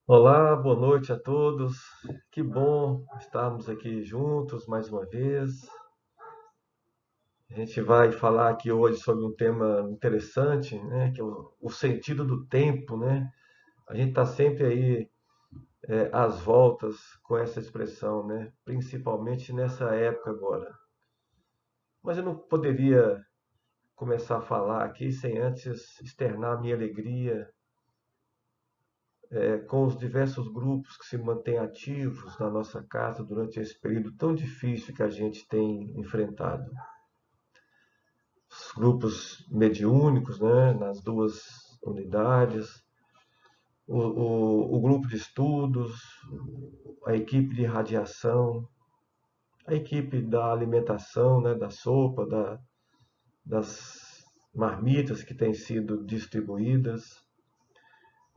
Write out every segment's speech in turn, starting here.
Olá, boa noite a todos. Que bom estarmos aqui juntos mais uma vez. A gente vai falar aqui hoje sobre um tema interessante, né, que é o sentido do tempo, né? A gente está sempre aí às voltas com essa expressão, né? Principalmente nessa época agora. Mas eu não poderia começar a falar aqui sem antes externar a minha alegria com os diversos grupos que se mantêm ativos na nossa casa durante esse período tão difícil que a gente tem enfrentado. Os grupos mediúnicos, né, nas duas unidades, o grupo de estudos, a equipe de radiação, a equipe da alimentação, né, da sopa, das marmitas que têm sido distribuídas.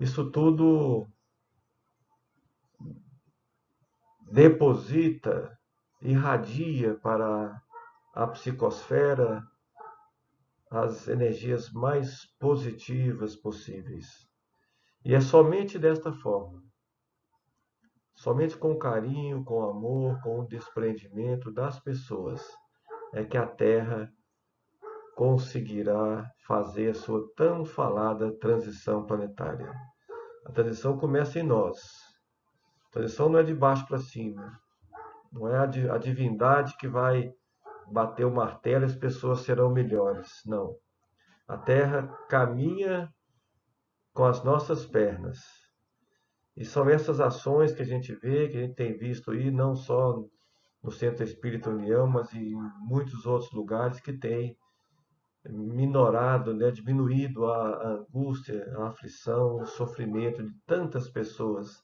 Isso tudo deposita, irradia para a psicosfera as energias mais positivas possíveis. E é somente desta forma, somente com o carinho, com o amor, com o desprendimento das pessoas, é que a Terra conseguirá fazer a sua tão falada transição planetária. A transição começa em nós. A transição não é de baixo para cima, não é a divindade que vai bater o martelo e as pessoas serão melhores. Não. A Terra caminha com as nossas pernas. E são essas ações que a gente vê, que a gente tem visto aí, não só no Centro Espírita União, mas em muitos outros lugares que tem minorado, né, diminuído a angústia, a aflição, o sofrimento de tantas pessoas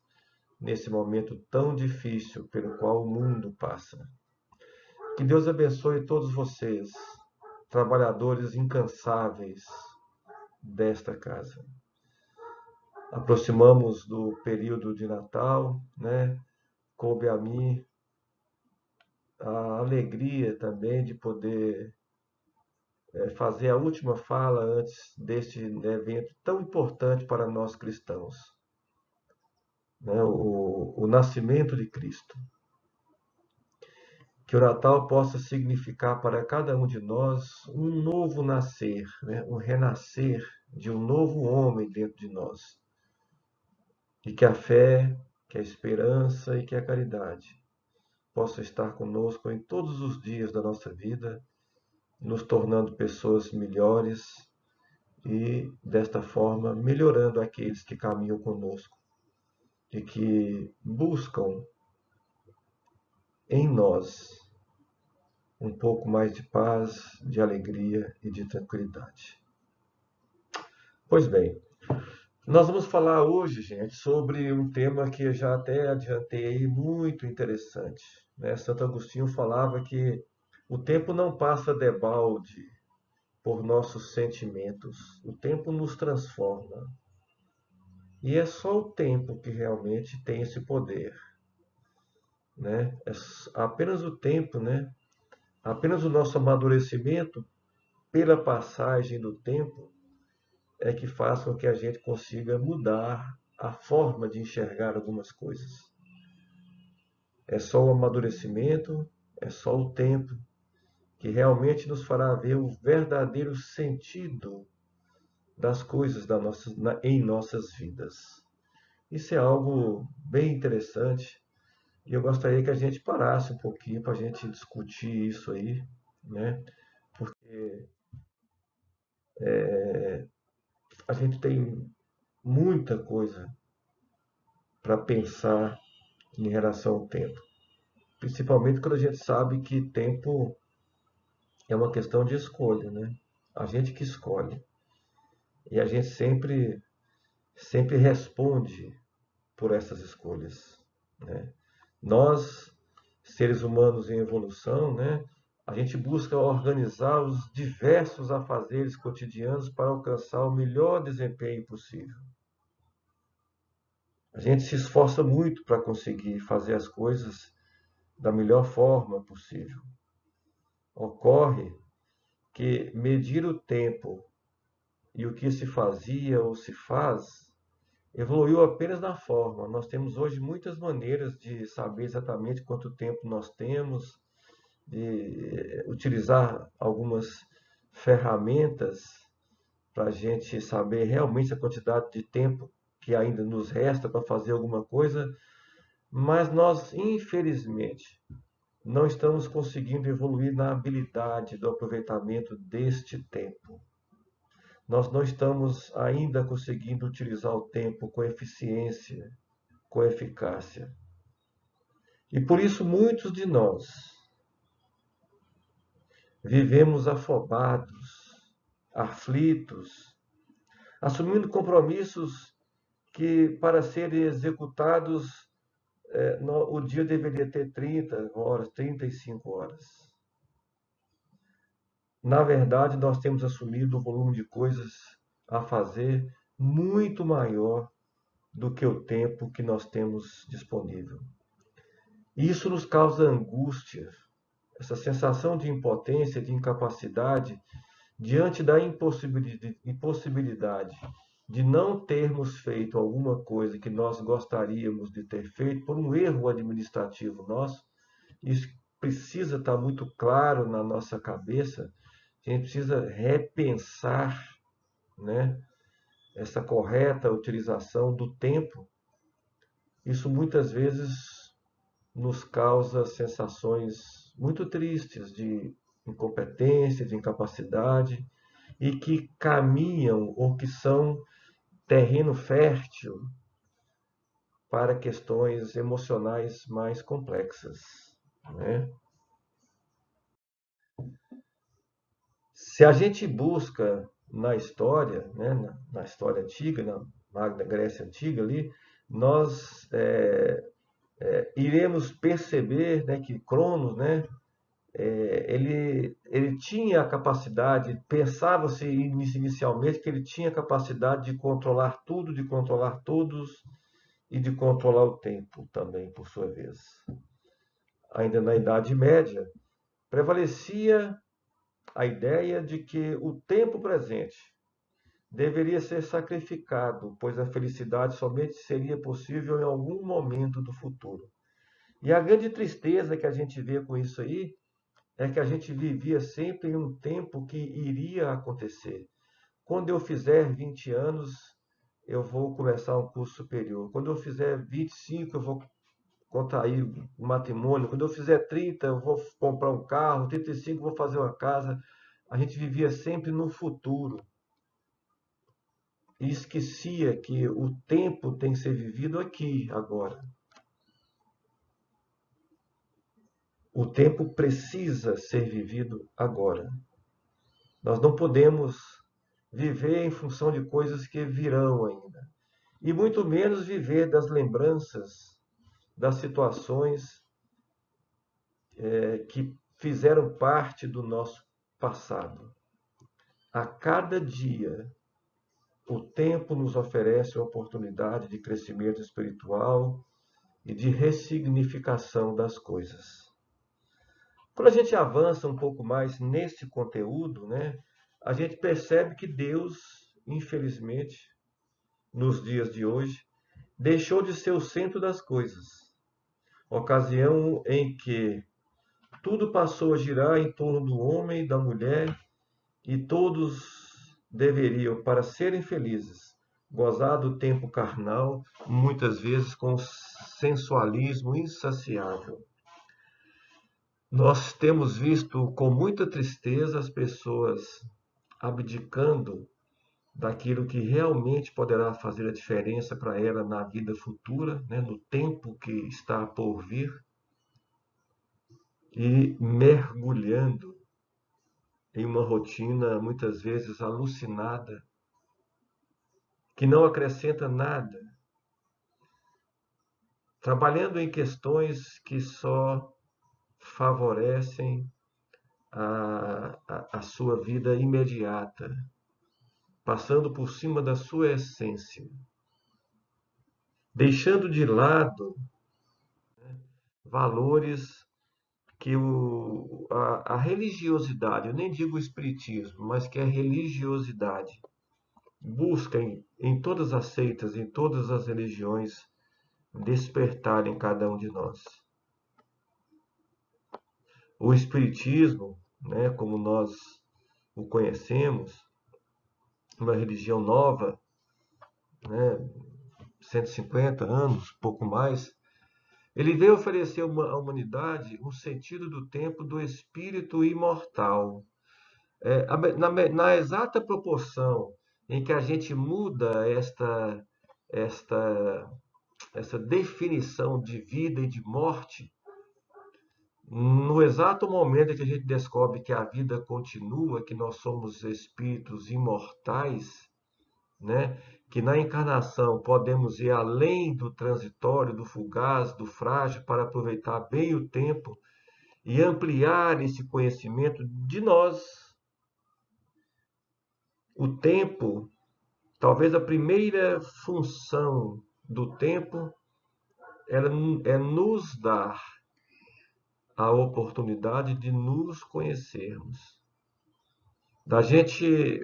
nesse momento tão difícil pelo qual o mundo passa. Que Deus abençoe todos vocês, trabalhadores incansáveis desta casa. Aproximamos do período de Natal, né? Coube a mim a alegria também de poder fazer a última fala antes deste evento tão importante para nós cristãos, né? O nascimento de Cristo. Que o Natal possa significar para cada um de nós um novo nascer, né? Um renascer de um novo homem dentro de nós. E que a fé, que a esperança e que a caridade possam estar conosco em todos os dias da nossa vida, nos tornando pessoas melhores e, desta forma, melhorando aqueles que caminham conosco e que buscam em nós um pouco mais de paz, de alegria e de tranquilidade. Pois bem, nós vamos falar hoje, gente, sobre um tema que eu já até adiantei aí, muito interessante, né? Santo Agostinho falava que o tempo não passa debalde por nossos sentimentos, o tempo nos transforma. E é só o tempo que realmente tem esse poder, né? É apenas o tempo, né? Apenas o nosso amadurecimento pela passagem do tempo é que faz com que a gente consiga mudar a forma de enxergar algumas coisas. É só o amadurecimento, é só o tempo que realmente nos fará ver o verdadeiro sentido das coisas em nossas vidas. Isso é algo bem interessante e eu gostaria que a gente parasse um pouquinho para a gente discutir isso aí, né? Porque a gente tem muita coisa para pensar em relação ao tempo, principalmente quando a gente sabe que tempo é uma questão de escolha, né? A gente que escolhe e a gente sempre responde por essas escolhas, né? Nós, seres humanos em evolução, né, a gente busca organizar os diversos afazeres cotidianos para alcançar o melhor desempenho possível. A gente se esforça muito para conseguir fazer as coisas da melhor forma possível. Ocorre que medir o tempo e o que se fazia ou se faz evoluiu apenas na forma. Nós temos hoje muitas maneiras de saber exatamente quanto tempo nós temos, de utilizar algumas ferramentas para a gente saber realmente a quantidade de tempo que ainda nos resta para fazer alguma coisa, mas nós, infelizmente, não estamos conseguindo evoluir na habilidade do aproveitamento deste tempo. Nós não estamos ainda conseguindo utilizar o tempo com eficiência, com eficácia. E por isso muitos de nós vivemos afobados, aflitos, assumindo compromissos que, para serem executados, o dia deveria ter 30 horas, 35 horas. Na verdade, nós temos assumido um volume de coisas a fazer muito maior do que o tempo que nós temos disponível. E isso nos causa angústia, essa sensação de impotência, de incapacidade, diante da impossibilidade de não termos feito alguma coisa que nós gostaríamos de ter feito por um erro administrativo nosso. Isso precisa estar muito claro na nossa cabeça. A gente precisa repensar, né, essa correta utilização do tempo. Isso muitas vezes nos causa sensações muito tristes de incompetência, de incapacidade, e que caminham ou que são terreno fértil para questões emocionais mais complexas, né? Se a gente busca na história, né, na história antiga, na Magna Grécia Antiga ali, nós iremos perceber, né, que Cronos, né, ele tinha a capacidade, pensava-se inicialmente que ele tinha a capacidade de controlar tudo, de controlar todos e de controlar o tempo também, por sua vez. Ainda na Idade Média, prevalecia a ideia de que o tempo presente deveria ser sacrificado, pois a felicidade somente seria possível em algum momento do futuro. E a grande tristeza que a gente vê com isso aí é que a gente vivia sempre em um tempo que iria acontecer. Quando eu fizer 20 anos, eu vou começar um curso superior. Quando eu fizer 25, eu vou contrair um matrimônio. Quando eu fizer 30, eu vou comprar um carro. 35, eu vou fazer uma casa. A gente vivia sempre no futuro. E esquecia que o tempo tem que ser vivido aqui, agora. O tempo precisa ser vivido agora. Nós não podemos viver em função de coisas que virão ainda. E muito menos viver das lembranças, das situações que fizeram parte do nosso passado. A cada dia, o tempo nos oferece a oportunidade de crescimento espiritual e de ressignificação das coisas. Quando a gente avança um pouco mais nesse conteúdo, né, a gente percebe que Deus, infelizmente, nos dias de hoje, deixou de ser o centro das coisas. Ocasião em que tudo passou a girar em torno do homem e da mulher e todos deveriam, para serem felizes, gozar do tempo carnal, muitas vezes com sensualismo insaciável. Nós temos visto com muita tristeza as pessoas abdicando daquilo que realmente poderá fazer a diferença para ela na vida futura, né, no tempo que está por vir, e mergulhando em uma rotina muitas vezes alucinada, que não acrescenta nada, trabalhando em questões que só favorecem a sua vida imediata, passando por cima da sua essência, deixando de lado valores que a religiosidade, eu nem digo o espiritismo, mas que a religiosidade busca em todas as seitas, em todas as religiões, despertar em cada um de nós. O Espiritismo, né, como nós o conhecemos, uma religião nova, né, 150 anos, pouco mais, ele veio oferecer à humanidade um sentido do tempo do espírito imortal. Na exata proporção em que a gente muda esta, essa definição de vida e de morte, no exato momento em que a gente descobre que a vida continua, que nós somos espíritos imortais, né? Que na encarnação podemos ir além do transitório, do fugaz, do frágil, para aproveitar bem o tempo e ampliar esse conhecimento de nós. O tempo, talvez a primeira função do tempo, é nos dar a oportunidade de nos conhecermos, da gente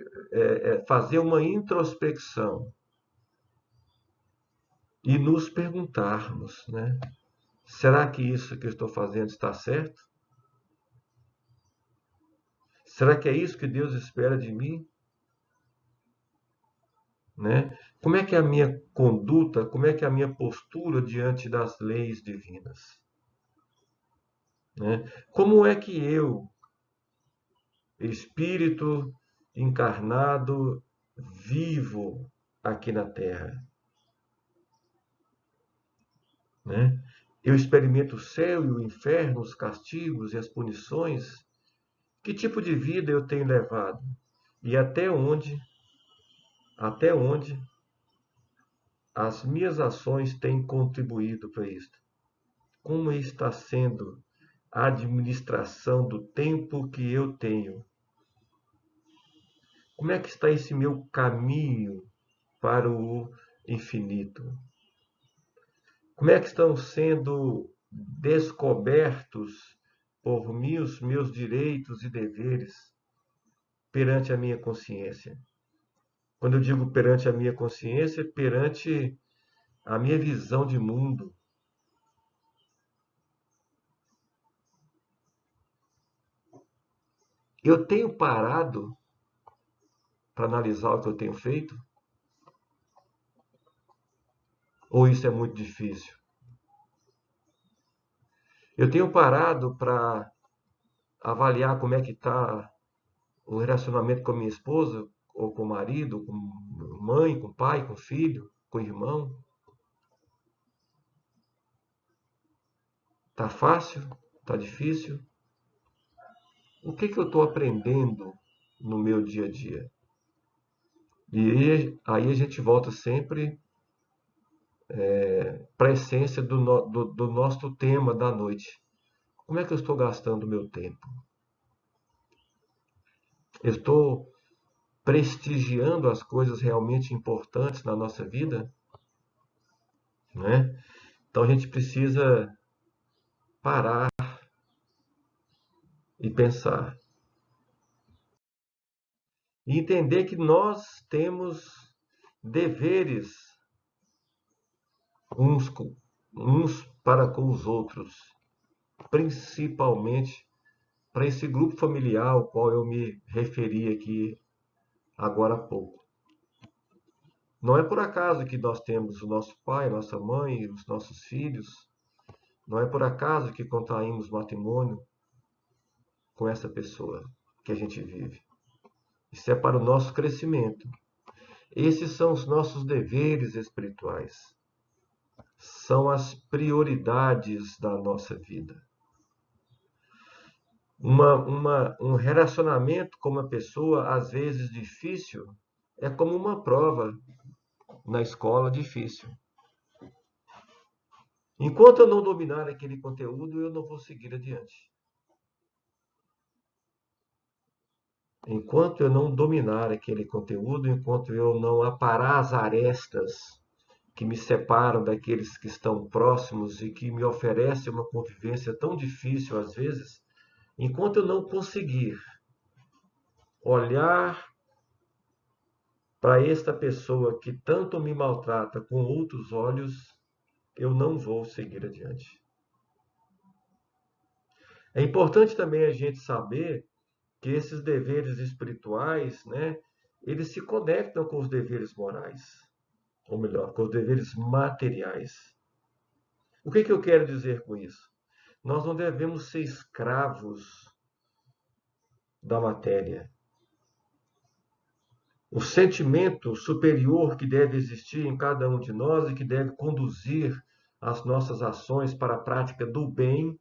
fazer uma introspecção e nos perguntarmos, né? Será que isso que eu estou fazendo está certo? Será que é isso que Deus espera de mim? Né? Como é que é a minha conduta, como é que é a minha postura diante das leis divinas? Né? Como é que eu, espírito encarnado, vivo aqui na Terra? Né? Eu experimento o céu e o inferno, os castigos e as punições? Que tipo de vida eu tenho levado? E até onde as minhas ações têm contribuído para isso? Como está sendo a administração do tempo que eu tenho? Como é que está esse meu caminho para o infinito? Como é que estão sendo descobertos por mim os meus direitos e deveres perante a minha consciência? Quando eu digo perante a minha consciência, perante a minha visão de mundo. Eu tenho parado para analisar o que eu tenho feito? Ou isso é muito difícil? Eu tenho parado para avaliar como é que está o relacionamento com a minha esposa, ou com o marido, com mãe, com pai, com filho, com irmão? Tá fácil? Tá difícil? O que eu estou aprendendo no meu dia a dia? E aí a gente volta sempre para a essência do nosso tema da noite. Como é que eu estou gastando o meu tempo? Eu estou prestigiando as coisas realmente importantes na nossa vida? Né? Então a gente precisa parar e pensar. E entender que nós temos deveres uns, uns para com os outros, principalmente para esse grupo familiar ao qual eu me referi aqui agora há pouco. Não é por acaso que nós temos o nosso pai, nossa mãe, os nossos filhos. Não é por acaso que contraímos matrimônio com essa pessoa que a gente vive. Isso é para o nosso crescimento. Esses são os nossos deveres espirituais. São as prioridades da nossa vida. Um relacionamento com uma pessoa, às vezes difícil, é como uma prova na escola difícil. Enquanto eu não dominar aquele conteúdo, eu não vou seguir adiante. Enquanto eu não dominar aquele conteúdo, enquanto eu não aparar as arestas que me separam daqueles que estão próximos e que me oferecem uma convivência tão difícil às vezes, enquanto eu não conseguir olhar para esta pessoa que tanto me maltrata com outros olhos, eu não vou seguir adiante. É importante também a gente saber que esses deveres espirituais, né, eles se conectam com os deveres morais, ou melhor, com os deveres materiais. O que eu quero dizer com isso? Nós não devemos ser escravos da matéria. O sentimento superior que deve existir em cada um de nós e que deve conduzir as nossas ações para a prática do bem,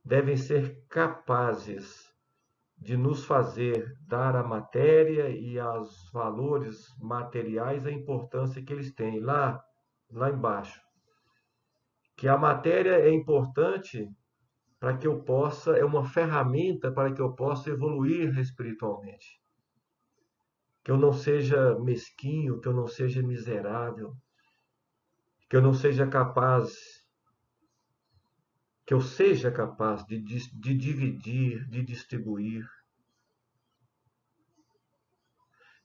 devem ser capazes de nos fazer dar à matéria e aos valores materiais a importância que eles têm lá embaixo. Que a matéria é importante para que eu possa, é uma ferramenta para que eu possa evoluir espiritualmente. Que eu não seja mesquinho, que eu não seja miserável, que eu não seja capaz, que eu seja capaz de dividir, de distribuir,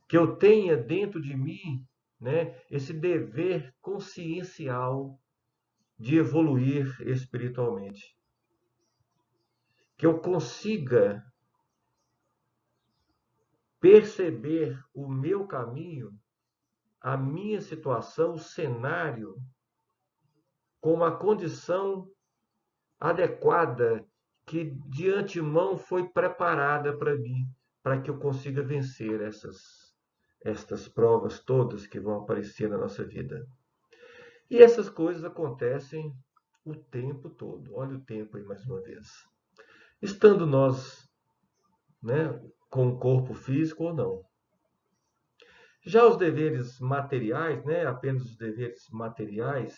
que eu tenha dentro de mim, né, esse dever consciencial de evoluir espiritualmente. Que eu consiga perceber o meu caminho, a minha situação, o cenário, como a condição adequada que de antemão foi preparada para mim, para que eu consiga vencer estas provas todas que vão aparecer na nossa vida. E essas coisas acontecem o tempo todo. Olha o tempo aí mais uma vez. Estando nós, né, com o corpo físico ou não. Já os deveres materiais, né, apenas os deveres materiais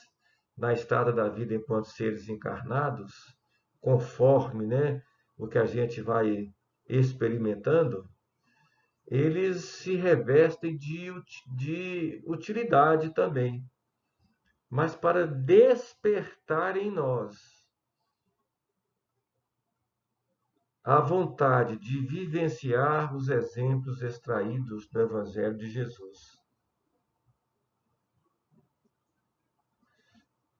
na estrada da vida enquanto seres encarnados, conforme, né, o que a gente vai experimentando, eles se revestem de utilidade também, mas para despertar em nós a vontade de vivenciar os exemplos extraídos do Evangelho de Jesus.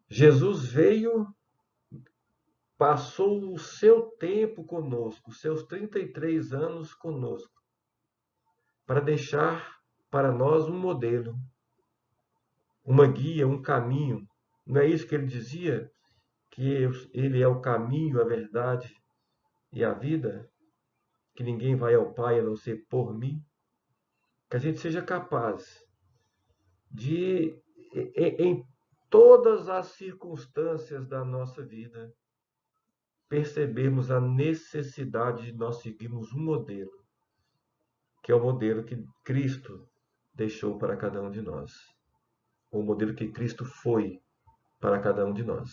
Jesus veio, passou o seu tempo conosco, seus 33 anos conosco, para deixar para nós um modelo, uma guia, um caminho. Não é isso que ele dizia? Que ele é o caminho, a verdade e a vida? Que ninguém vai ao Pai a não ser por mim? Que a gente seja capaz de, em todas as circunstâncias da nossa vida, percebermos a necessidade de nós seguirmos um modelo, que é o modelo que Cristo deixou para cada um de nós, o modelo que Cristo foi para cada um de nós.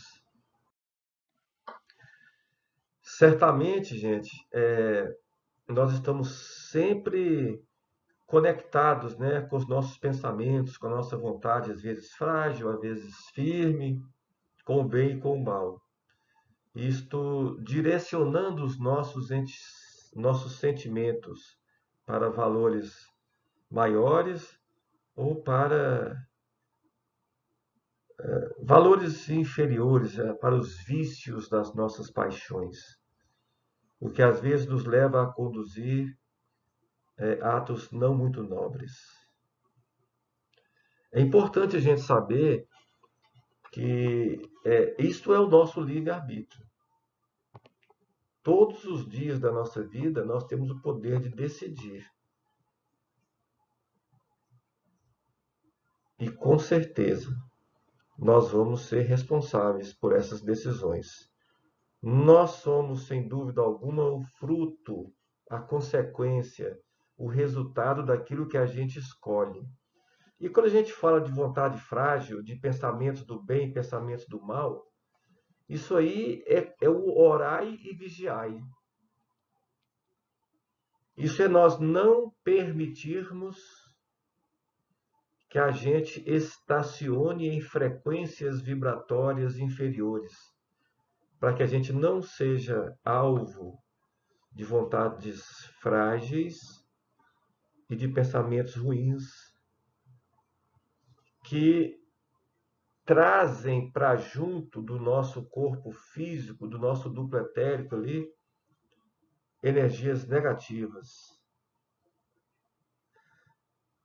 Certamente, gente, nós estamos sempre conectados, né, com os nossos pensamentos, com a nossa vontade, às vezes frágil, às vezes firme, com o bem e com o mal. Isto direcionando os nossos sentimentos para valores maiores ou para valores inferiores, para os vícios das nossas paixões, o que às vezes nos leva a conduzir atos não muito nobres. É importante a gente saber que isto é o nosso livre-arbítrio. Todos os dias da nossa vida nós temos o poder de decidir. E com certeza nós vamos ser responsáveis por essas decisões. Nós somos, sem dúvida alguma, o fruto, a consequência, o resultado daquilo que a gente escolhe. E quando a gente fala de vontade frágil, de pensamentos do bem e pensamentos do mal, isso aí é o orai e vigiai. Isso é nós não permitirmos que a gente estacione em frequências vibratórias inferiores, para que a gente não seja alvo de vontades frágeis e de pensamentos ruins que trazem para junto do nosso corpo físico, do nosso duplo etérico ali, energias negativas.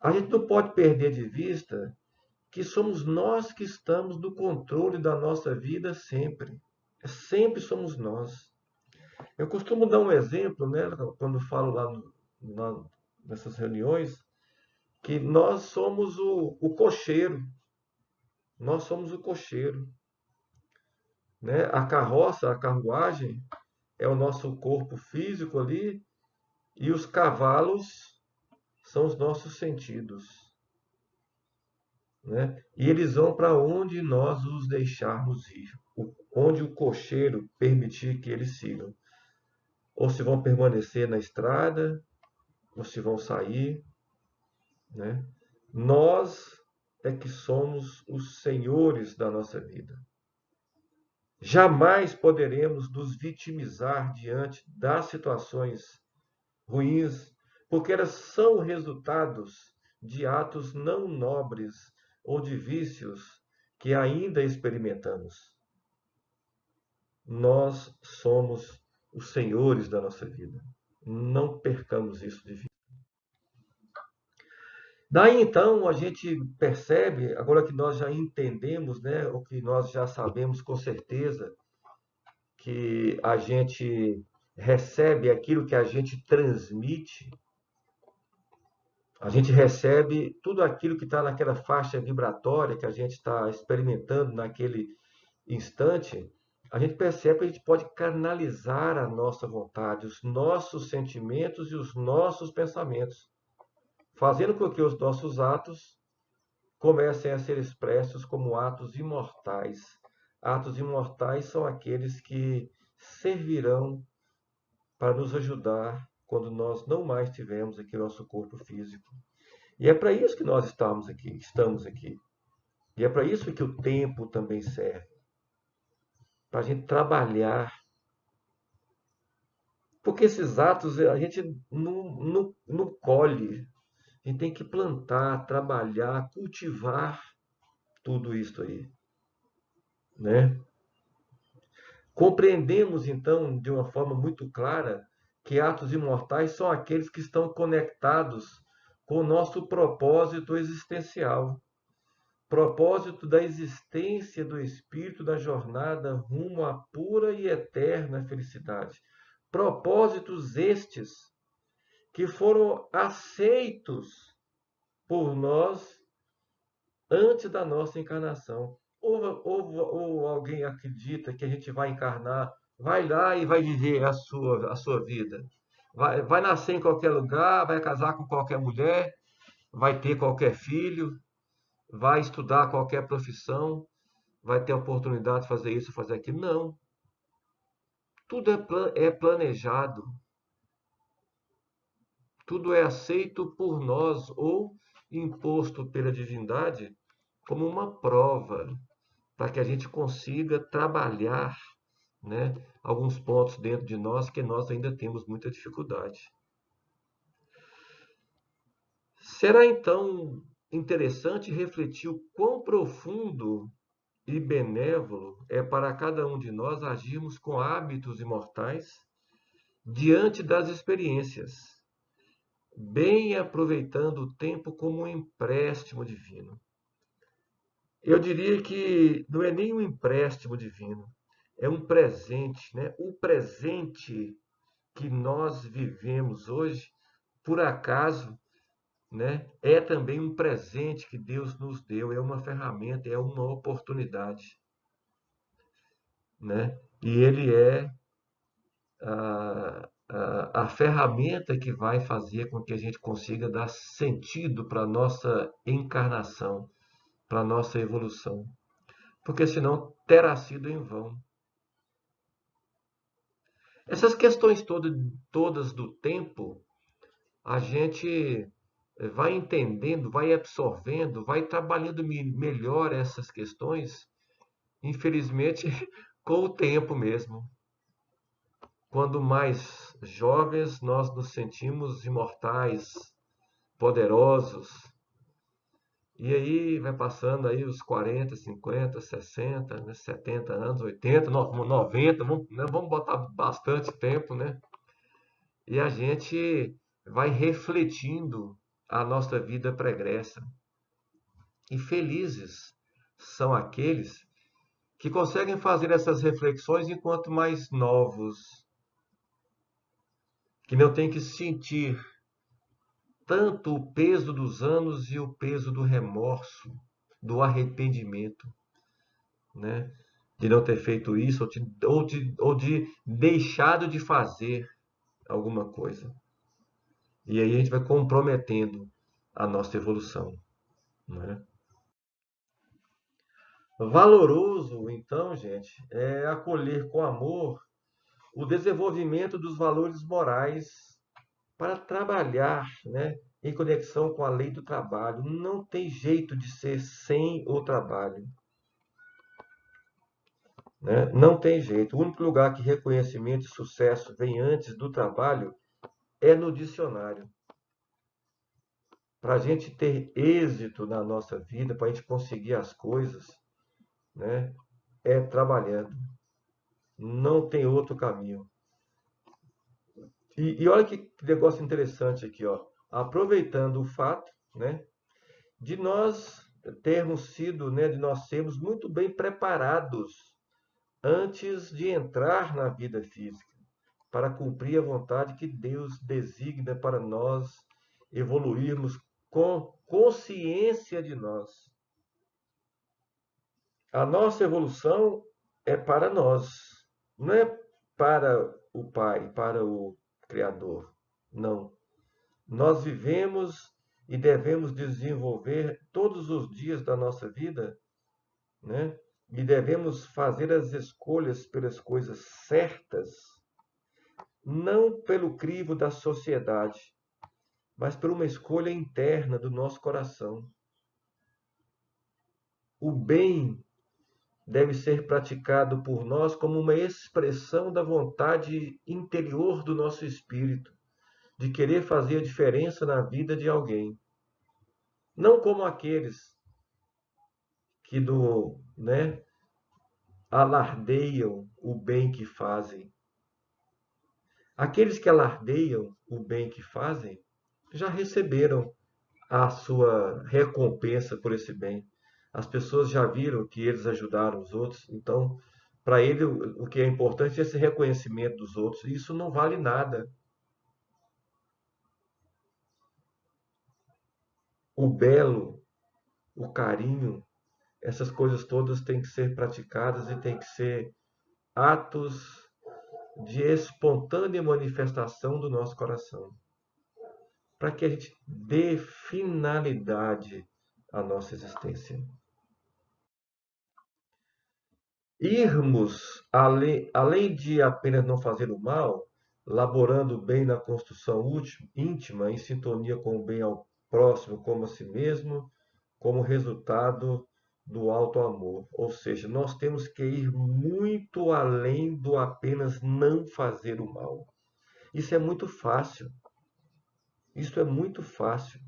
A gente não pode perder de vista que somos nós que estamos no controle da nossa vida sempre. Sempre somos nós. Eu costumo dar um exemplo, né, quando falo nessas reuniões, que nós somos o cocheiro. Nós somos o cocheiro. Né? A carroça, a carruagem, é o nosso corpo físico ali, e os cavalos são os nossos sentidos. Né? E eles vão para onde nós os deixarmos ir, onde o cocheiro permitir que eles sigam. Ou se vão permanecer na estrada, ou se vão sair. Né? Nós é que somos os senhores da nossa vida. Jamais poderemos nos vitimizar diante das situações ruins, porque elas são resultados de atos não nobres ou de vícios que ainda experimentamos. Nós somos os senhores da nossa vida. Não percamos isso de vista. Daí então a gente percebe, agora que nós já entendemos, né, o que nós já sabemos com certeza, que a gente recebe aquilo que a gente transmite, a gente recebe tudo aquilo que está naquela faixa vibratória que a gente está experimentando naquele instante, a gente percebe que a gente pode canalizar a nossa vontade, os nossos sentimentos e os nossos pensamentos, fazendo com que os nossos atos comecem a ser expressos como atos imortais. Atos imortais são aqueles que servirão para nos ajudar quando nós não mais tivermos aqui nosso corpo físico. E é para isso que nós estamos aqui. E é para isso que o tempo também serve. Para a gente trabalhar. Porque esses atos a gente não colhe. A gente tem que plantar, trabalhar, cultivar tudo isso aí. Né? Compreendemos, então, de uma forma muito clara, que atos imortais são aqueles que estão conectados com o nosso propósito existencial, propósito da existência do espírito da jornada rumo à pura e eterna felicidade. Propósitos estes que foram aceitos por nós antes da nossa encarnação. Ou alguém acredita que a gente vai encarnar, vai lá e vai viver a sua vida. Vai nascer em qualquer lugar, vai casar com qualquer mulher, vai ter qualquer filho, vai estudar qualquer profissão, vai ter a oportunidade de fazer isso, fazer aquilo. Não. Tudo é planejado. Tudo é aceito por nós ou imposto pela divindade como uma prova para que a gente consiga trabalhar, né, alguns pontos dentro de nós que nós ainda temos muita dificuldade. Será então interessante refletir o quão profundo e benévolo é para cada um de nós agirmos com hábitos imortais diante das experiências, bem aproveitando o tempo como um empréstimo divino. Eu diria que não é nem um empréstimo divino, é um presente, né? O presente que nós vivemos hoje, por acaso, né, é também um presente que Deus nos deu, é uma ferramenta, é uma oportunidade, né? E ele é a ferramenta que vai fazer com que a gente consiga dar sentido para a nossa encarnação, para a nossa evolução. Porque senão terá sido em vão. Essas questões todas do tempo, a gente vai entendendo, vai absorvendo, vai trabalhando melhor essas questões, infelizmente, com o tempo mesmo. Quando mais jovens, nós nos sentimos imortais, poderosos, E aí vai passando aí os 40, 50, 60, né, 70 anos, 80, 90, vamos botar bastante tempo, né? E a gente vai refletindo a nossa vida pregressa. E felizes são aqueles que conseguem fazer essas reflexões enquanto mais novos, que não têm que sentir tanto o peso dos anos e o peso do remorso, do arrependimento, né? De não ter feito isso ou de deixado de fazer alguma coisa. E aí a gente vai comprometendo a nossa evolução, né? Valoroso, então, gente, é acolher com amor o desenvolvimento dos valores morais para trabalhar, né, em conexão com a lei do trabalho. Não tem jeito de ser sem o trabalho, né? Não tem jeito. O único lugar que reconhecimento e sucesso vem antes do trabalho é no dicionário. Para a gente ter êxito na nossa vida, para a gente conseguir as coisas, né, é trabalhando. Não tem outro caminho. E olha que negócio interessante aqui, ó. Aproveitando o fato, né, de nós termos sido, né, de nós sermos muito bem preparados antes de entrar na vida física, para cumprir a vontade que Deus designa para nós evoluirmos com consciência de nós. A nossa evolução é para nós, não é para o Pai, para o Criador. Não. Nós vivemos e devemos desenvolver todos os dias da nossa vida, né? E devemos fazer as escolhas pelas coisas certas, não pelo crivo da sociedade, mas por uma escolha interna do nosso coração. O bem deve ser praticado por nós como uma expressão da vontade interior do nosso espírito, de querer fazer a diferença na vida de alguém. Não como aqueles que né, alardeiam o bem que fazem. Aqueles que alardeiam o bem que fazem já receberam a sua recompensa por esse bem. As pessoas já viram que eles ajudaram os outros, então, para ele, o que é importante é esse reconhecimento dos outros. E isso não vale nada. O belo, o carinho, essas coisas todas têm que ser praticadas e têm que ser atos de espontânea manifestação do nosso coração, para que a gente dê finalidade à nossa existência. Irmos além de apenas não fazer o mal, laborando bem na construção íntima, em sintonia com o bem ao próximo como a si mesmo, como resultado do alto amor. Ou seja, nós temos que ir muito além do apenas não fazer o mal. Isso é muito fácil. Isso é muito fácil.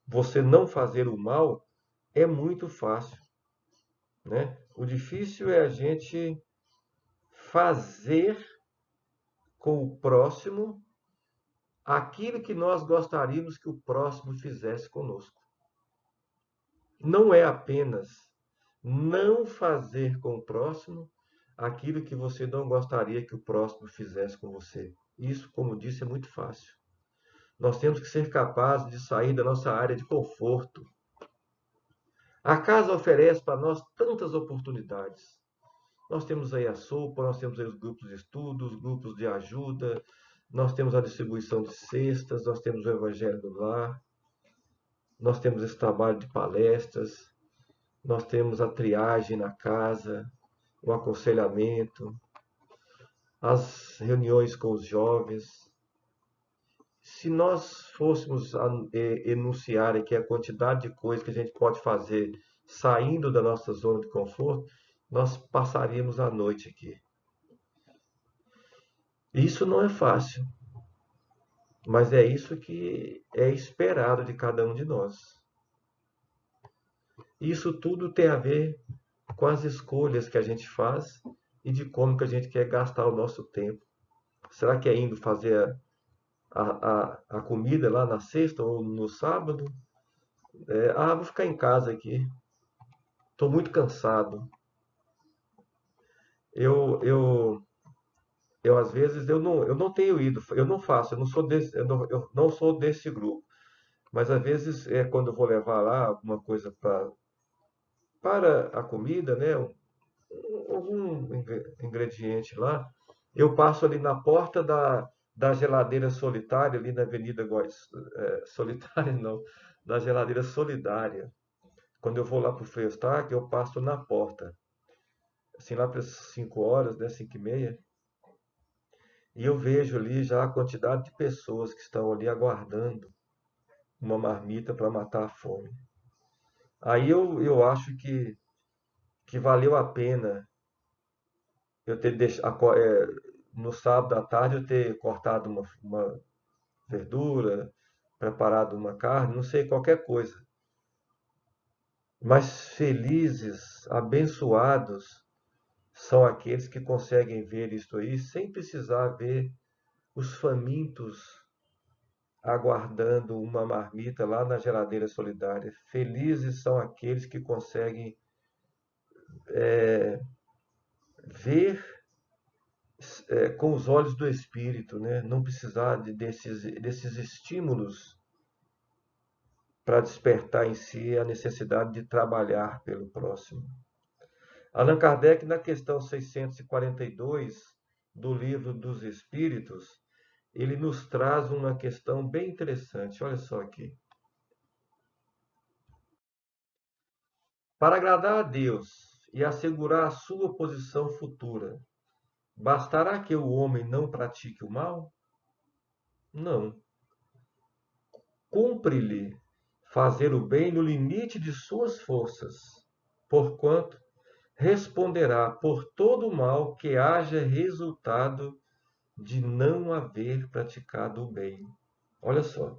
Você não fazer o mal é muito fácil, né? O difícil é a gente fazer com o próximo aquilo que nós gostaríamos que o próximo fizesse conosco. Não é apenas não fazer com o próximo aquilo que você não gostaria que o próximo fizesse com você. Isso, como disse, é muito fácil. Nós temos que ser capazes de sair da nossa área de conforto. A casa oferece para nós tantas oportunidades. Nós temos aí a sopa, nós temos aí os grupos de estudo, os grupos de ajuda, nós temos a distribuição de cestas, nós temos o Evangelho do Lar, nós temos esse trabalho de palestras, nós temos a triagem na casa, o aconselhamento, as reuniões com os jovens. Se nós fôssemos enunciar aqui a quantidade de coisas que a gente pode fazer saindo da nossa zona de conforto, nós passaríamos a noite aqui. Isso não é fácil, mas é isso que é esperado de cada um de nós. Isso tudo tem a ver com as escolhas que a gente faz e de como que a gente quer gastar o nosso tempo. Será que é indo fazer a comida lá na sexta ou no sábado? Vou ficar em casa aqui. Estou muito cansado. Eu, eu às vezes eu não tenho ido, eu não faço, eu não sou desse grupo. Mas às vezes é quando eu vou levar lá alguma coisa para a comida, né? Algum ingrediente lá, eu passo ali na porta da geladeira solitária, ali na Avenida Góes, solitária não, da geladeira solidária. Quando eu vou lá para o Freistack, eu passo na porta, assim lá para as 5 horas, né, 5 e meia, e eu vejo ali já a quantidade de pessoas que estão ali aguardando uma marmita para matar a fome. Aí eu acho que valeu a pena eu ter deixado, no sábado à tarde eu ter cortado uma verdura, preparado uma carne, não sei, qualquer coisa. Mas felizes, abençoados são aqueles que conseguem ver isto aí sem precisar ver os famintos aguardando uma marmita lá na geladeira solidária. Felizes são aqueles que conseguem ver com os olhos do Espírito, né? Não precisar desses estímulos para despertar em si a necessidade de trabalhar pelo próximo. Allan Kardec, na questão 642 do Livro dos Espíritos, ele nos traz uma questão bem interessante. Olha só aqui. Para agradar a Deus e assegurar a sua posição futura, bastará que o homem não pratique o mal? Não. Cumpre-lhe fazer o bem no limite de suas forças, porquanto responderá por todo o mal que haja resultado de não haver praticado o bem. Olha só,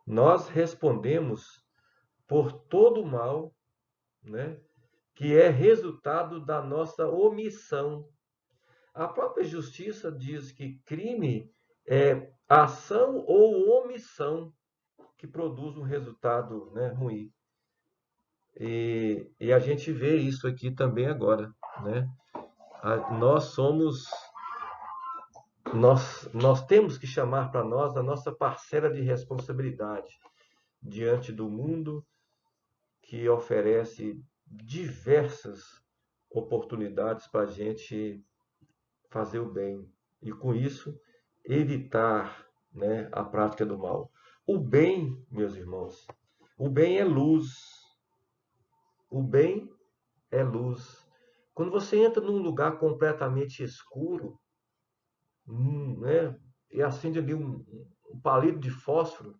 nós respondemos por todo o mal, né, que é resultado da nossa omissão. A própria justiça diz que crime é ação ou omissão que produz um resultado, né, ruim. E a gente vê isso aqui também agora, né? Nós somos, nós temos que chamar para nós a nossa parcela de responsabilidade diante do mundo que oferece diversas oportunidades para a gente fazer o bem e com isso evitar, né, a prática do mal. O bem, meus irmãos, o bem é luz. O bem é luz. Quando você entra num lugar completamente escuro, né, e acende ali um palito de fósforo,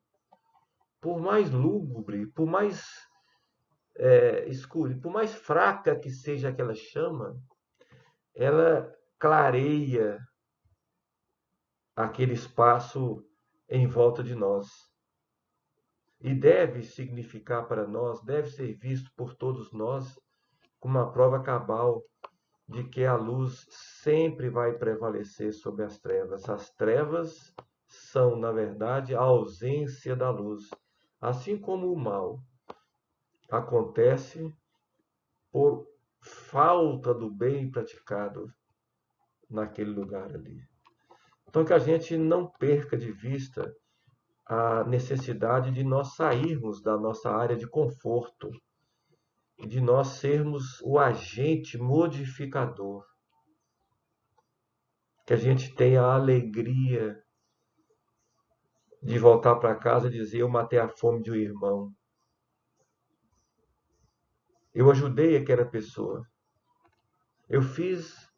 por mais lúgubre, por mais escuro, por mais fraca que seja aquela chama, ela clareia aquele espaço em volta de nós. E deve significar para nós, deve ser visto por todos nós como uma prova cabal de que a luz sempre vai prevalecer sobre as trevas. As trevas são, na verdade, a ausência da luz. Assim como o mal acontece por falta do bem praticado naquele lugar ali. Então, que a gente não perca de vista a necessidade de nós sairmos da nossa área de conforto e de nós sermos o agente modificador. Que a gente tenha a alegria de voltar para casa e dizer: eu matei a fome de um irmão. Eu ajudei aquela pessoa. Eu fiz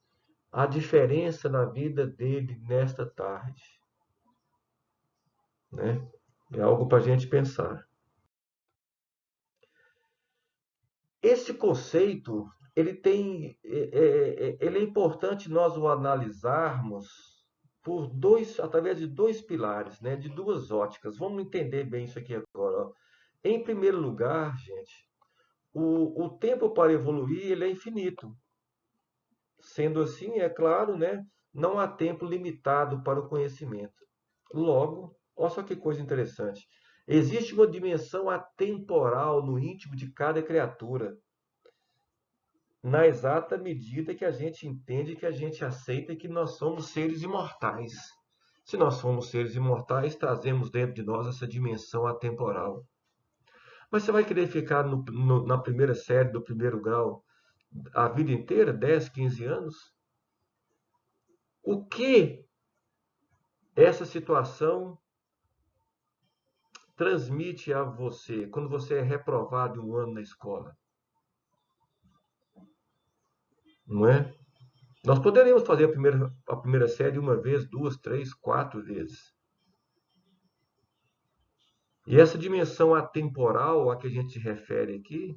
a diferença na vida dele nesta tarde. Né? É algo para a gente pensar. Esse conceito, ele é importante nós o analisarmos através de dois pilares, né? De duas óticas. Vamos entender bem isso aqui agora. Ó. Em primeiro lugar, gente, o tempo para evoluir ele é infinito. Sendo assim, é claro, né, não há tempo limitado para o conhecimento. Logo, olha só que coisa interessante. Existe uma dimensão atemporal no íntimo de cada criatura, na exata medida que a gente entende, que a gente aceita que nós somos seres imortais. Se nós somos seres imortais, trazemos dentro de nós essa dimensão atemporal. Mas você vai querer ficar na primeira série do primeiro grau a vida inteira, 10, 15 anos? O que essa situação transmite a você quando você é reprovado em um ano na escola? Não é? Nós poderíamos fazer a primeira série uma vez, duas, três, quatro vezes. E essa dimensão atemporal a que a gente se refere aqui,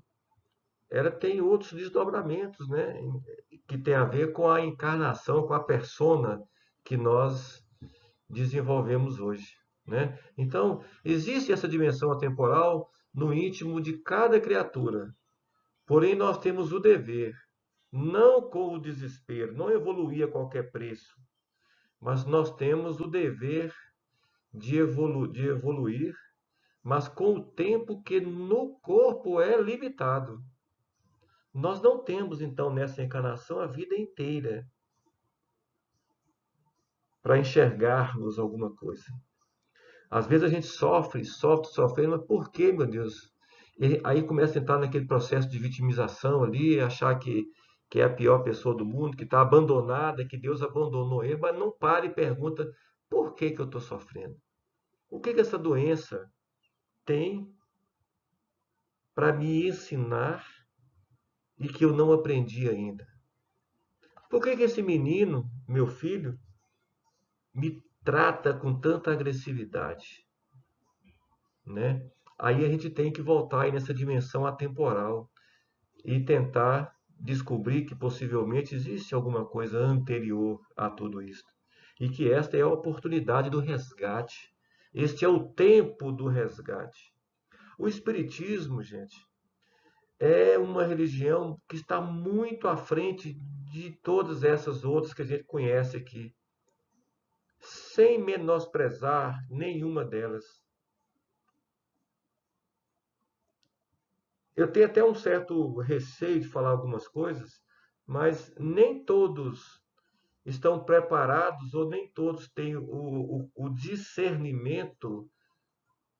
ela tem outros desdobramentos, né? Que tem a ver com a encarnação, com a persona que nós desenvolvemos hoje, né? Então, existe essa dimensão atemporal no íntimo de cada criatura. Porém, nós temos o dever, não com o desespero, não evoluir a qualquer preço, mas nós temos o dever de evoluir, mas com o tempo que no corpo é limitado. Nós não temos, então, nessa encarnação a vida inteira para enxergarmos alguma coisa. Às vezes a gente sofre, sofre, sofre, mas por quê, meu Deus? E aí começa a entrar naquele processo de vitimização ali, achar que é a pior pessoa do mundo, que está abandonada, que Deus abandonou ele, mas não para e pergunta por que que eu estou sofrendo? O que que essa doença tem para me ensinar e que eu não aprendi ainda? Por que que esse menino, meu filho, me trata com tanta agressividade, né? Aí a gente tem que voltar aí nessa dimensão atemporal e tentar descobrir que possivelmente existe alguma coisa anterior a tudo isso. E que esta é a oportunidade do resgate. Este é o tempo do resgate. O Espiritismo, gente, é uma religião que está muito à frente de todas essas outras que a gente conhece aqui, sem menosprezar nenhuma delas. Eu tenho até um certo receio de falar algumas coisas, mas nem todos estão preparados ou nem todos têm o discernimento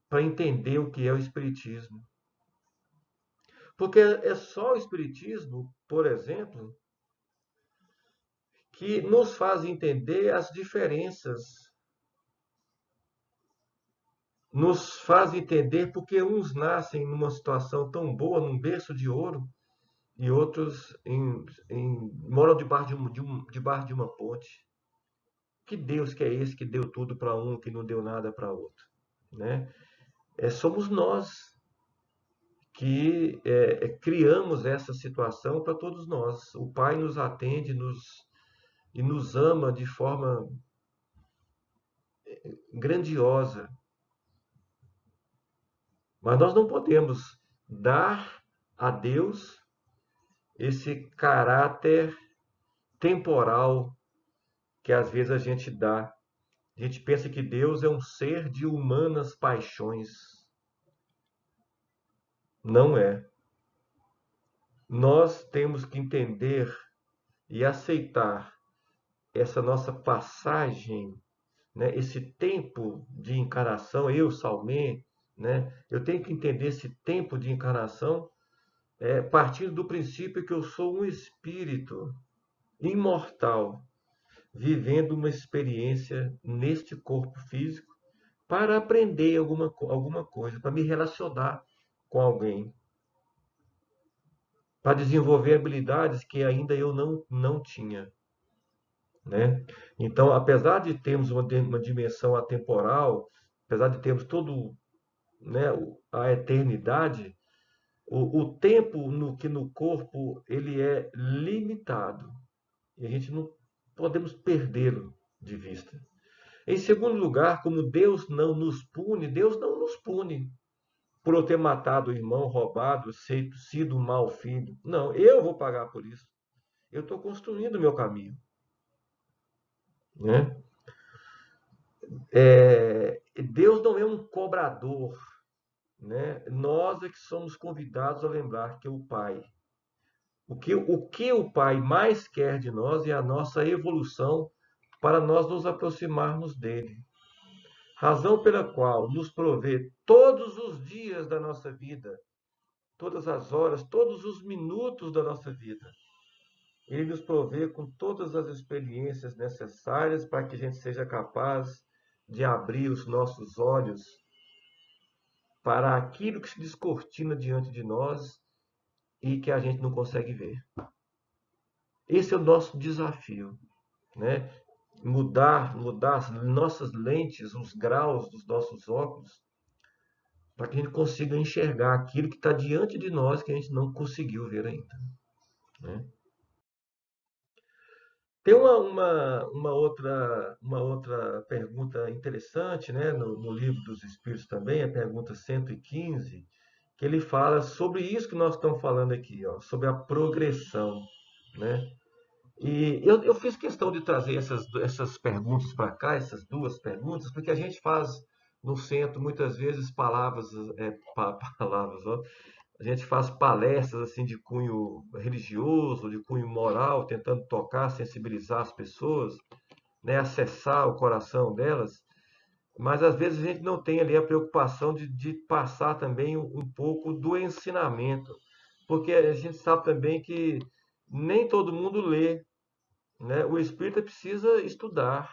para entender o que é o Espiritismo. Porque é só o Espiritismo, por exemplo, que nos faz entender as diferenças, nos faz entender porque uns nascem numa situação tão boa, num berço de ouro, e outros moram debaixo de uma ponte. Que Deus que é esse que deu tudo para um, que não deu nada para outro? Né? Somos nós que criamos essa situação para todos nós. O Pai nos atende e nos ama de forma grandiosa, mas nós não podemos dar a Deus esse caráter temporal que às vezes a gente dá. A gente pensa que Deus é um ser de humanas paixões. Não é. Nós temos que entender e aceitar essa nossa passagem, né, esse tempo de encarnação, eu, Salmé, né, eu tenho que entender esse tempo de encarnação partindo do princípio que eu sou um espírito imortal, vivendo uma experiência neste corpo físico para aprender alguma coisa, para me relacionar com alguém, para desenvolver habilidades que ainda eu não tinha. Né? Então, apesar de termos uma dimensão atemporal, apesar de termos todo, né, a eternidade, o tempo que no corpo ele é limitado e a gente não podemos perdê-lo de vista. Em segundo lugar, como Deus não nos pune, Deus não nos pune. por eu ter matado o irmão, roubado, sido um mau filho. Não, eu vou pagar por isso. Eu estou construindo o meu caminho. Né? Deus não é um cobrador. Né? Nós é que somos convidados a lembrar que o Pai, o que o Pai mais quer de nós é a nossa evolução para nós nos aproximarmos dele. Razão pela qual nos provê todos os dias da nossa vida, todas as horas, todos os minutos da nossa vida. Ele nos provê com todas as experiências necessárias para que a gente seja capaz de abrir os nossos olhos para aquilo que se descortina diante de nós e que a gente não consegue ver. Esse é o nosso desafio, né? Mudar as nossas lentes, os graus dos nossos óculos, para que a gente consiga enxergar aquilo que está diante de nós que a gente não conseguiu ver ainda. Né? Tem uma outra pergunta interessante, né, no Livro dos Espíritos também, a pergunta 115, que ele fala sobre isso que nós estamos falando aqui, ó, sobre a progressão. Né? E eu fiz questão de trazer essas perguntas para cá, essas duas perguntas, porque a gente faz no centro muitas vezes palavras, ó, a gente faz palestras assim de cunho religioso, de cunho moral, tentando tocar, sensibilizar as pessoas, né, acessar o coração delas, mas às vezes a gente não tem ali a preocupação de passar também um pouco do ensinamento, porque a gente sabe também que nem todo mundo lê, né? O espírita precisa estudar,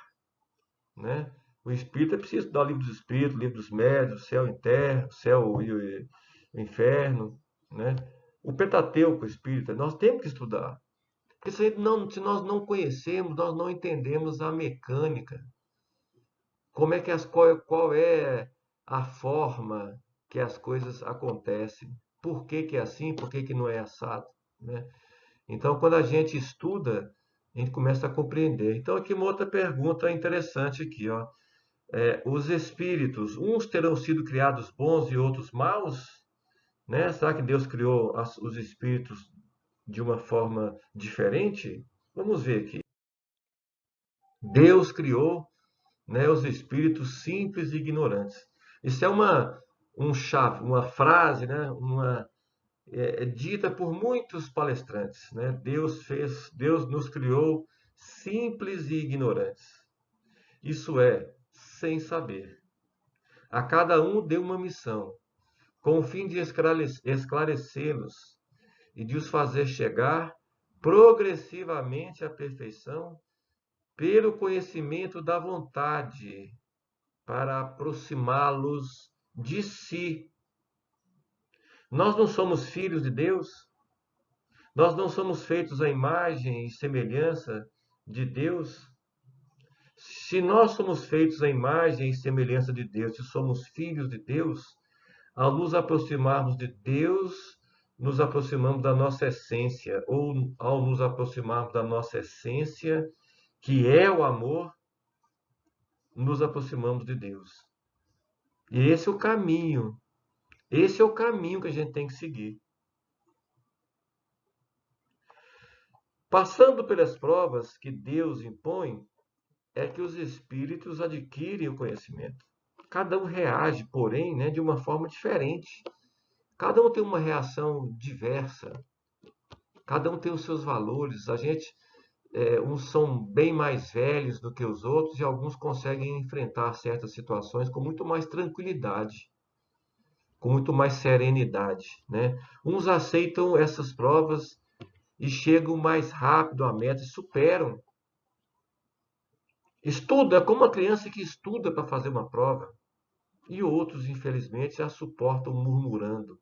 né? O espírita precisa estudar o livro dos espíritos, o livro dos médios, o céu interno, o céu e o inferno, né? O Pentateuco espírita, nós temos que estudar. Porque se nós não conhecemos, nós não entendemos a mecânica. Como é que qual é a forma que as coisas acontecem? Por que que é assim? Por que que não é assado? Né? Então, quando a gente estuda, a gente começa a compreender. Então, aqui uma outra pergunta interessante aqui, ó. Os espíritos, uns terão sido criados bons e outros maus? Né? Será que Deus criou os espíritos de uma forma diferente? Vamos ver aqui. Deus criou, né, os espíritos simples e ignorantes. Isso é uma frase, né, dita por muitos palestrantes. Né? Deus nos criou simples e ignorantes. Isso é, sem saber. A cada um deu uma missão, com o fim de esclarecê-los e de os fazer chegar progressivamente à perfeição pelo conhecimento da vontade, para aproximá-los de si. Nós não somos filhos de Deus? Nós não somos feitos à imagem e semelhança de Deus? Se nós somos feitos à imagem e semelhança de Deus, se somos filhos de Deus, ao nos aproximarmos de Deus, nos aproximamos da nossa essência, ou ao nos aproximarmos da nossa essência, que é o amor, nos aproximamos de Deus. E esse é o caminho que a gente tem que seguir. Passando pelas provas que Deus impõe, é que os espíritos adquirem o conhecimento. Cada um reage, porém, né, de uma forma diferente. Cada um tem uma reação diversa. Cada um tem os seus valores. Uns são bem mais velhos do que os outros e alguns conseguem enfrentar certas situações com muito mais tranquilidade, com muito mais serenidade, né? Uns aceitam essas provas e chegam mais rápido à meta e superam. Estuda como uma criança que estuda para fazer uma prova. E outros, infelizmente, a suportam murmurando.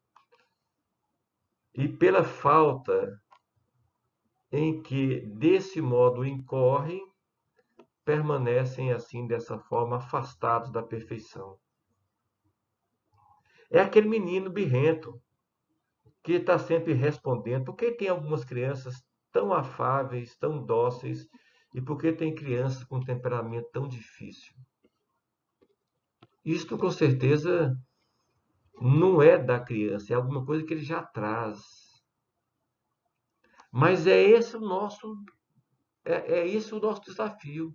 E pela falta em que desse modo incorrem, permanecem assim dessa forma afastados da perfeição. É aquele menino birrento que está sempre respondendo. Por que tem algumas crianças tão afáveis, tão dóceis, e por que tem crianças com temperamento tão difícil? Isto com certeza não é da criança, é alguma coisa que ele já traz. Mas é esse o nosso desafio.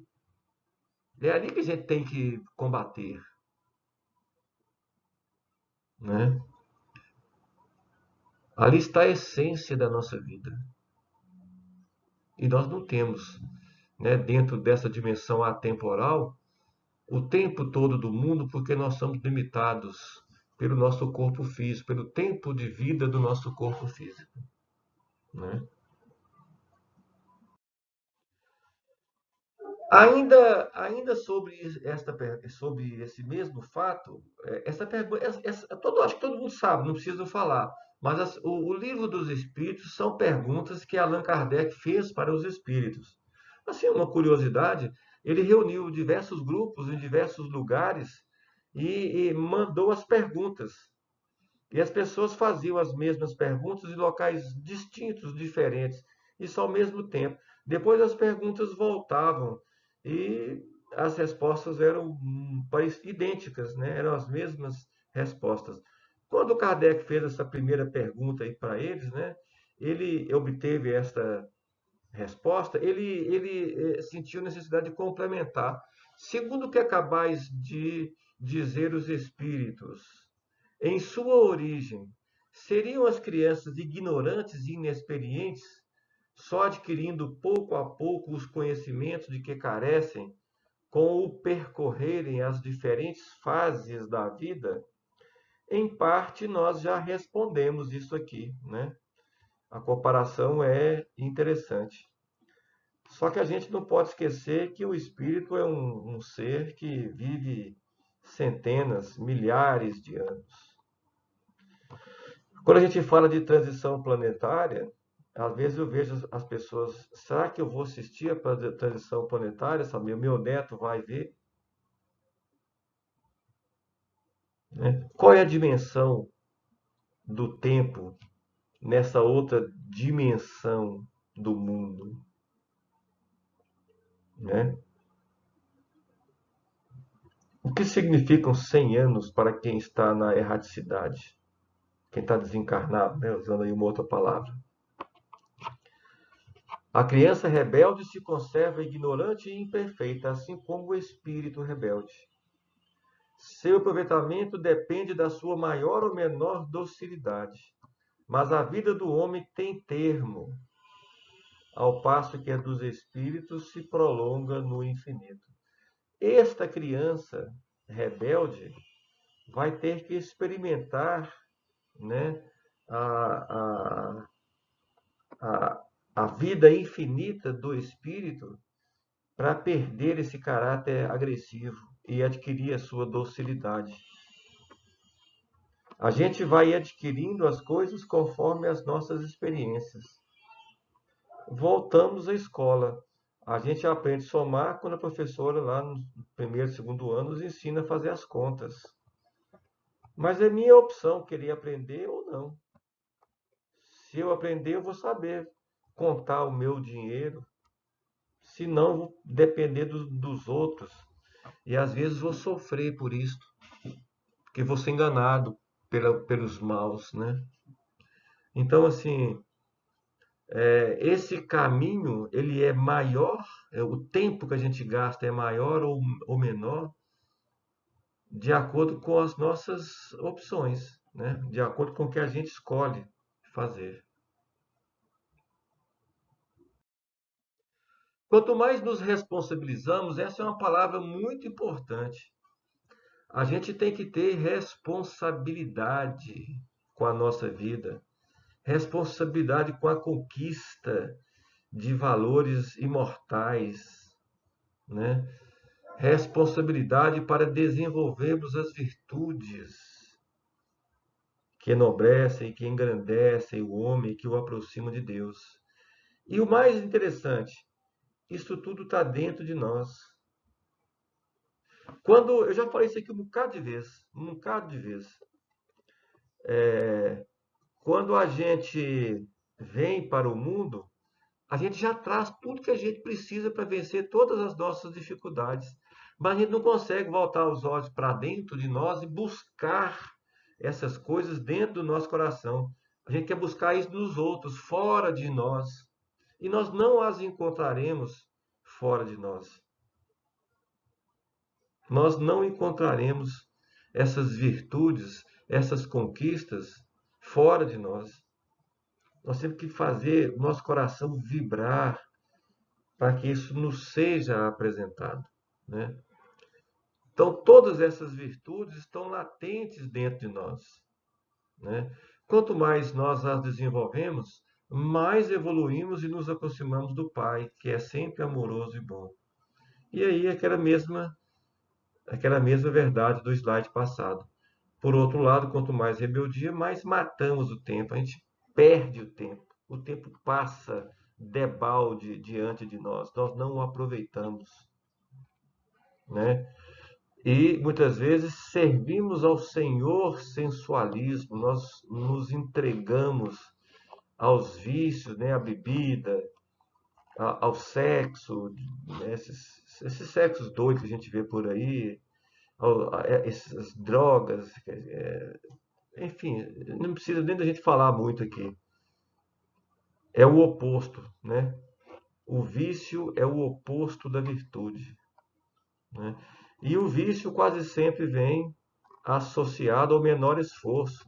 É ali que a gente tem que combater, né? Ali está a essência da nossa vida. E nós não temos, né, dentro dessa dimensão atemporal, o tempo todo do mundo, porque nós somos limitados pelo nosso corpo físico, pelo tempo de vida do nosso corpo físico, né? Ainda sobre esse mesmo fato, essa pergunta, acho que todo mundo sabe, não preciso falar, mas o livro dos Espíritos são perguntas que Allan Kardec fez para os espíritos. Assim, uma curiosidade, ele reuniu diversos grupos em diversos lugares e mandou as perguntas. E as pessoas faziam as mesmas perguntas em locais distintos, diferentes, isso ao mesmo tempo. Depois as perguntas voltavam e as respostas eram idênticas, né? Eram as mesmas respostas. Quando Kardec fez essa primeira pergunta aí para eles, né? Ele obteve esta resposta, ele sentiu necessidade de complementar. Segundo o que é capaz de dizer os espíritos, em sua origem, seriam as crianças ignorantes e inexperientes, só adquirindo pouco a pouco os conhecimentos de que carecem, com o percorrerem as diferentes fases da vida? Em parte, nós já respondemos isso aqui, né? A comparação é interessante. Só que a gente não pode esquecer que o espírito é um ser que vive centenas, milhares de anos. Quando a gente fala de transição planetária, às vezes eu vejo as pessoas, será que eu vou assistir a transição planetária? Sabe? O meu neto vai ver? Né? Qual é a dimensão do tempo nessa outra dimensão do mundo? Né? O que significam 100 anos para quem está na erraticidade? Quem está desencarnado, né? Usando aí uma outra palavra. A criança rebelde se conserva ignorante e imperfeita, assim como o espírito rebelde. Seu aproveitamento depende da sua maior ou menor docilidade. Mas a vida do homem tem termo, ao passo que a dos espíritos se prolonga no infinito. Esta criança rebelde vai ter que experimentar, né, a, a, a vida infinita do espírito para perder esse caráter agressivo e adquirir a sua docilidade. A gente vai adquirindo as coisas conforme as nossas experiências. Voltamos à escola. A gente aprende a somar quando a professora, lá no primeiro, segundo ano, nos ensina a fazer as contas. Mas é minha opção querer aprender ou não. Se eu aprender, eu vou saber contar o meu dinheiro. Se não, eu vou depender dos outros. E às vezes vou sofrer por isso, porque vou ser enganado pelos maus, né? Então, assim, esse caminho, ele é maior, o tempo que a gente gasta é maior ou menor, de acordo com as nossas opções, né? De acordo com o que a gente escolhe fazer. Quanto mais nos responsabilizamos, essa é uma palavra muito importante. A gente tem que ter responsabilidade com a nossa vida, responsabilidade com a conquista de valores imortais, né? Responsabilidade para desenvolvermos as virtudes que enobrecem, que engrandecem o homem, que o aproximam de Deus. E o mais interessante, isso tudo está dentro de nós. Quando eu já falei isso aqui um bocado de vezes. Quando a gente vem para o mundo, a gente já traz tudo que a gente precisa para vencer todas as nossas dificuldades. Mas a gente não consegue voltar os olhos para dentro de nós e buscar essas coisas dentro do nosso coração. A gente quer buscar isso nos outros, fora de nós. E nós não as encontraremos fora de nós. Nós não encontraremos essas virtudes, essas conquistas fora de nós. Nós temos que fazer o nosso coração vibrar para que isso nos seja apresentado, né? Então, todas essas virtudes estão latentes dentro de nós, né? Quanto mais nós as desenvolvemos, mais evoluímos e nos aproximamos do Pai, que é sempre amoroso e bom. E aí, aquela mesma verdade do slide passado. Por outro lado, quanto mais rebeldia, mais matamos o tempo, a gente perde o tempo passa debalde diante de nós não o aproveitamos, né? E muitas vezes servimos ao Senhor sensualismo, nós nos entregamos aos vícios, né? À bebida, ao sexo, né? Esses sexos doidos que a gente vê por aí, essas drogas, enfim, não precisa nem da gente falar muito aqui. É o oposto, né? O vício é o oposto da virtude, né? E o vício quase sempre vem associado ao menor esforço.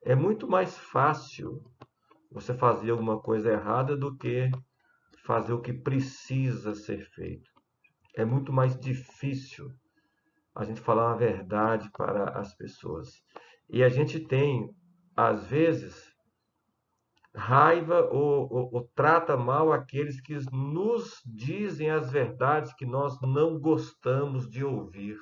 É muito mais fácil você fazer alguma coisa errada do que fazer o que precisa ser feito. É muito mais difícil a gente falar a verdade para as pessoas. E a gente tem, às vezes, raiva ou trata mal aqueles que nos dizem as verdades que nós não gostamos de ouvir.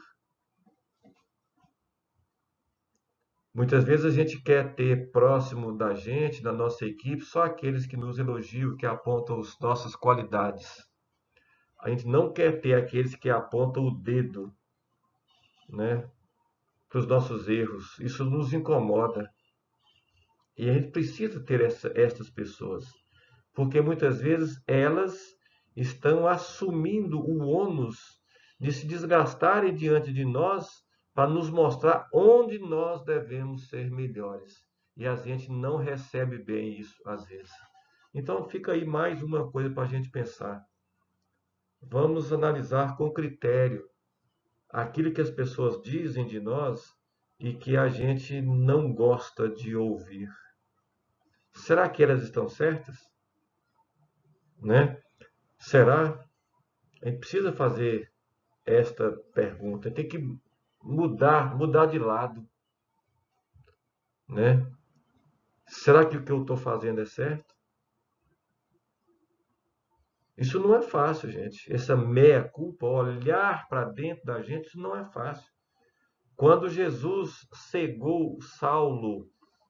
Muitas vezes a gente quer ter próximo da gente, da nossa equipe, só aqueles que nos elogiam, que apontam as nossas qualidades. A gente não quer ter aqueles que apontam o dedo, né, para os nossos erros. Isso nos incomoda. E a gente precisa ter essas pessoas, porque muitas vezes elas estão assumindo o ônus de se desgastarem diante de nós para nos mostrar onde nós devemos ser melhores. E a gente não recebe bem isso às vezes. Então fica aí mais uma coisa para a gente pensar. Vamos analisar com critério aquilo que as pessoas dizem de nós e que a gente não gosta de ouvir. Será que elas estão certas? Né? Será? A gente precisa fazer esta pergunta. Tem que mudar de lado, né? Será que o que eu estou fazendo é certo? Isso não é fácil, gente. Essa meia-culpa, olhar para dentro da gente, isso não é fácil. Quando Jesus cegou Saulo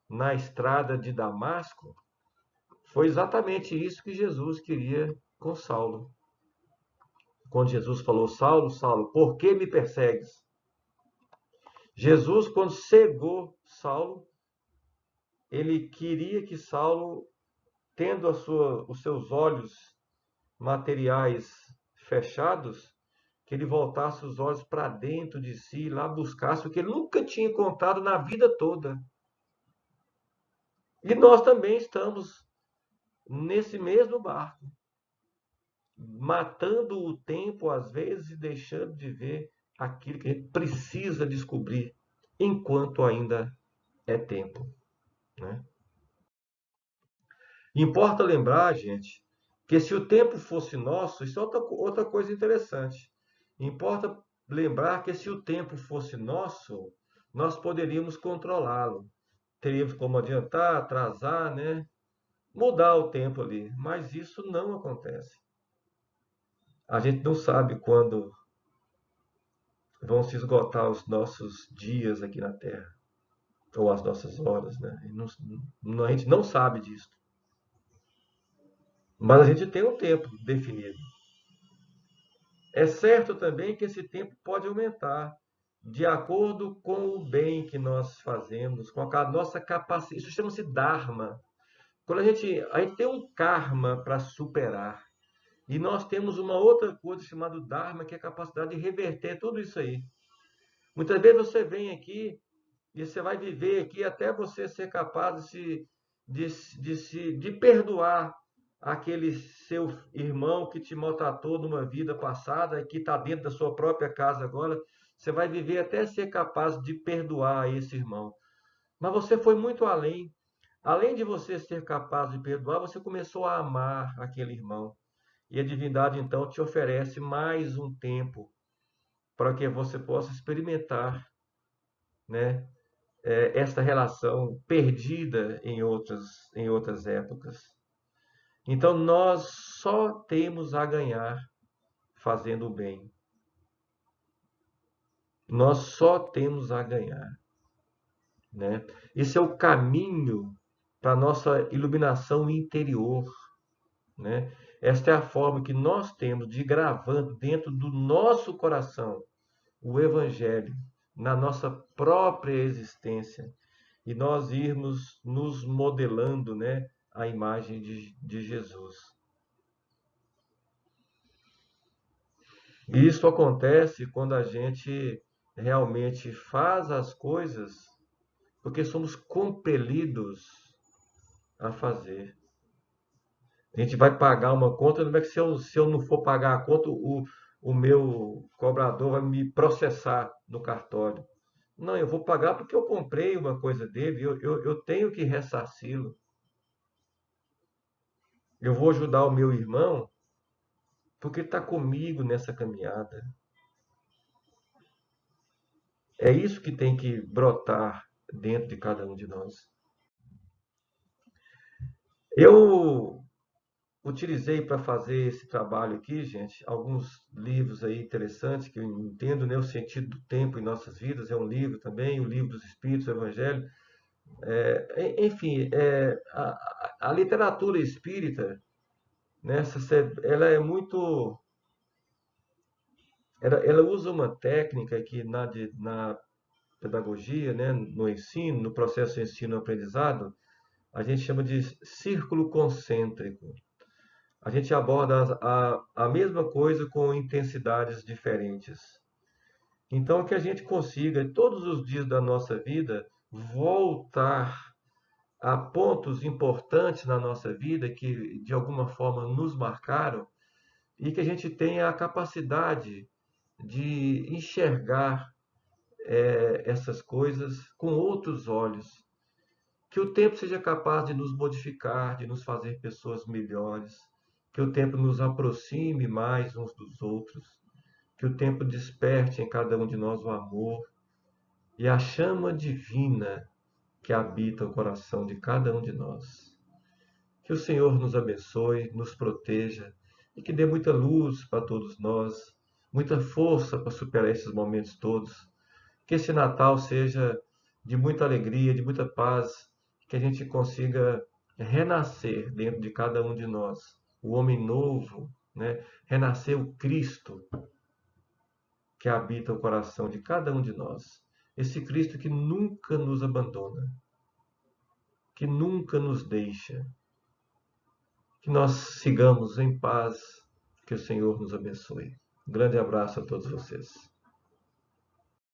na estrada de Damasco, foi exatamente isso que Jesus queria com Saulo. Quando Jesus falou, Saulo, Saulo, por que me persegues? Jesus, quando cegou Saulo, ele queria que Saulo, tendo os seus olhos materiais fechados, que ele voltasse os olhos para dentro de si, e lá buscasse o que ele nunca tinha contado na vida toda. E nós também estamos nesse mesmo barco, matando o tempo às vezes e deixando de ver aquilo que a gente precisa descobrir enquanto ainda é tempo, né? Importa lembrar, gente, que se o tempo fosse nosso, isso é outra coisa interessante. Importa lembrar que se o tempo fosse nosso, nós poderíamos controlá-lo. Teríamos como adiantar, atrasar, né? Mudar o tempo ali. Mas isso não acontece. A gente não sabe quando vão se esgotar os nossos dias aqui na Terra, ou as nossas horas, né? A gente não sabe disso. Mas a gente tem um tempo definido. É certo também que esse tempo pode aumentar de acordo com o bem que nós fazemos, com a nossa capacidade. Isso chama-se Dharma. Quando a gente tem um karma para superar, e nós temos uma outra coisa chamada Dharma, que é a capacidade de reverter tudo isso aí. Muitas vezes você vem aqui e você vai viver aqui até você ser capaz de perdoar aquele seu irmão que te maltratou numa vida passada e que está dentro da sua própria casa agora. Você vai viver até ser capaz de perdoar esse irmão. Mas você foi muito além. Além de você ser capaz de perdoar, você começou a amar aquele irmão. E a divindade então te oferece mais um tempo para que você possa experimentar, né, esta relação perdida em outras épocas. Então nós só temos a ganhar fazendo o bem. Nós só temos a ganhar, né? Esse é o caminho para a nossa iluminação interior, né? Esta é a forma que nós temos de ir gravando dentro do nosso coração o Evangelho na nossa própria existência e nós irmos nos modelando, né, a imagem de Jesus. E isso acontece quando a gente realmente faz as coisas porque somos compelidos a fazer. A gente vai pagar uma conta, não é que se eu não for pagar a conta, o meu cobrador vai me processar no cartório. Não, eu vou pagar porque eu comprei uma coisa dele, eu tenho que ressarci-lo. Eu vou ajudar o meu irmão porque ele está comigo nessa caminhada. É isso que tem que brotar dentro de cada um de nós. Eu utilizei para fazer esse trabalho aqui, gente, alguns livros aí interessantes que eu entendo, né, o sentido do tempo em nossas vidas. É um livro também, o livro dos Espíritos, o Evangelho. Enfim, a literatura espírita, né, ela é muito. Ela usa uma técnica que na pedagogia, né, no ensino, no processo de ensino-aprendizado, a gente chama de círculo concêntrico. A gente aborda a mesma coisa com intensidades diferentes. Então, que a gente consiga, todos os dias da nossa vida, voltar a pontos importantes na nossa vida que, de alguma forma, nos marcaram e que a gente tenha a capacidade de enxergar essas coisas com outros olhos. Que o tempo seja capaz de nos modificar, de nos fazer pessoas melhores. Que o tempo nos aproxime mais uns dos outros. Que o tempo desperte em cada um de nós o amor e a chama divina que habita o coração de cada um de nós. Que o Senhor nos abençoe, nos proteja e que dê muita luz para todos nós, muita força para superar esses momentos todos. Que esse Natal seja de muita alegria, de muita paz, que a gente consiga renascer dentro de cada um de nós, o homem novo, né? Renascer o Cristo que habita o coração de cada um de nós. Esse Cristo que nunca nos abandona, que nunca nos deixa. Que nós sigamos em paz, que o Senhor nos abençoe. Um grande abraço a todos vocês.